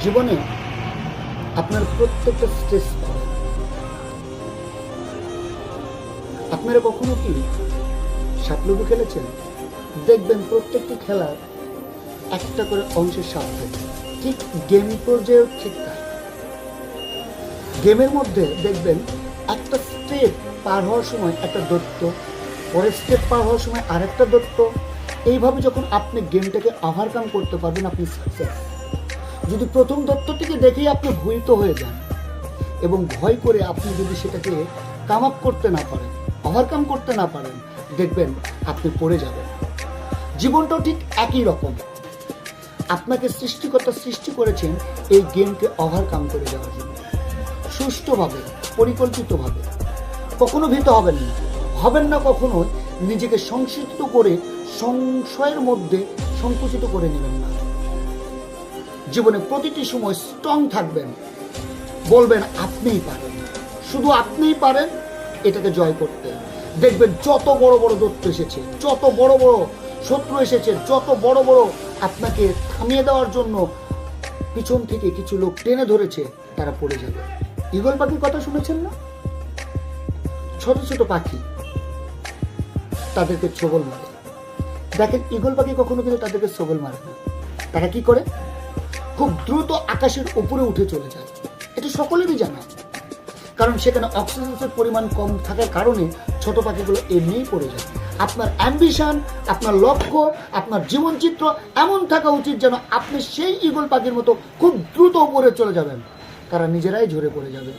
জীবনে আপনার প্রত্যেকটা স্ট্রেস পাবেন। আপনারা কখনো কি সাপলুডু খেলেছেন? দেখবেন প্রত্যেকটি খেলার একটা করে অংশের সাপ থাকে, ঠিক গেম পর্যায়েও ঠিক তাই। গেমের মধ্যে দেখবেন একটা স্টেপ পার হওয়ার সময় একটা দৈত্য, পরের স্টেপ পার হওয়ার সময় আরেকটা দৈত্য। এইভাবে যখন আপনি গেমটাকে ওভারকাম করতে পারবেন, আপনি সাকসেস। যদি প্রথম দৈত্যটিকে দেখেই আপনি ভীত হয়ে যান এবং ভয় করে আপনি যদি সেটাকে কাম আপ করতে না পারেন, ওভারকাম করতে না পারেন, দেখবেন আপনি পড়ে যাবেন। জীবনটাও ঠিক একই রকম। আপনাকে সৃষ্টিকর্তা সৃষ্টি করেছেন এই গেমকে ওভারকাম করে দেওয়ার জন্য, সুষ্ঠুভাবে, পরিকল্পিতভাবে। কখনো ভীত হবেন না কখনো নিজেকে সংক্ষিপ্ত করে সংশয়ের মধ্যে সংকুচিত করে নেবেন না। জীবনে প্রতিটি সময় স্ট্রং থাকবেন, বলবেন আপনিই পারেন, শুধু আপনিই পারেন এটাকে জয় করতে। দেখবেন যত বড় বড় দৈত্য এসেছে, যত বড় বড় শত্রু এসেছে, যত বড় বড় আপনাকে থামিয়ে দেওয়ার জন্য পিছন থেকে কিছু লোক টেনে ধরেছে, তারা পড়ে যাবে। ঈগল পাখির কথা শুনেছেন না? ছোট ছোট পাখি তাদেরকে ছোবল মারে। দেখেন ঈগল পাখি কখনো কিন্তু তাদেরকে ছোবল মারে না। তারা কি করে? খুব দ্রুত আকাশের উপরে উঠে চলে যায়। এটা সকলেরই জানা, কারণ সেখানে অক্সিজেনের পরিমাণ কম থাকার কারণে ছোট পাখিগুলো এমনিই পড়ে যায়। আপনার অ্যাম্বিশন, আপনার লক্ষ্য, আপনার জীবনচিত্র এমন থাকা উচিত যেন আপনি সেই ঈগল পাখির মতো খুব দ্রুত উপরে চলে যাবেন, তারা নিজেরাই ঝরে পড়ে যাবে।